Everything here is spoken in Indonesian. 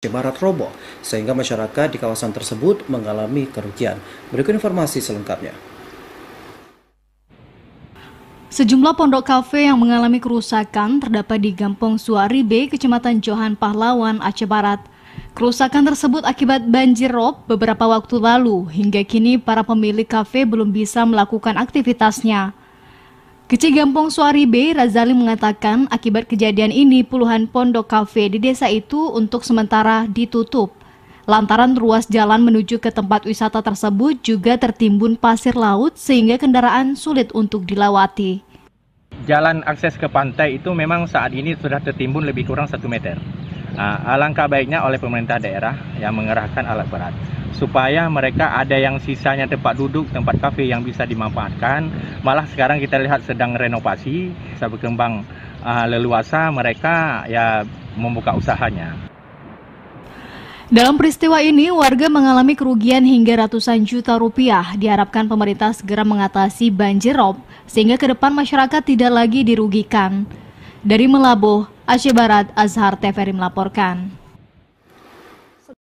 Barat roboh, sehingga masyarakat di kawasan tersebut mengalami kerugian. Berikut informasi selengkapnya. Sejumlah pondok kafe yang mengalami kerusakan terdapat di Gampong Suari B, Kecamatan Johan Pahlawan, Aceh Barat. Kerusakan tersebut akibat banjir rob beberapa waktu lalu. Hingga kini para pemilik kafe belum bisa melakukan aktivitasnya. Kecil Gampong Suari B, Razali mengatakan akibat kejadian ini puluhan pondok kafe di desa itu untuk sementara ditutup. Lantaran ruas jalan menuju ke tempat wisata tersebut juga tertimbun pasir laut sehingga kendaraan sulit untuk dilewati. Jalan akses ke pantai itu memang saat ini sudah tertimbun lebih kurang 1 meter. Alangkah baiknya oleh pemerintah daerah yang mengerahkan alat berat supaya mereka ada yang sisanya tempat duduk, tempat kafe yang bisa dimanfaatkan. Malah sekarang kita lihat sedang renovasi, bisa berkembang leluasa, mereka ya membuka usahanya. Dalam peristiwa ini, warga mengalami kerugian hingga ratusan juta rupiah. Diharapkan pemerintah segera mengatasi banjir rob, sehingga ke depan masyarakat tidak lagi dirugikan. Dari Melabuh, Aceh Barat, Azhar TVRI melaporkan.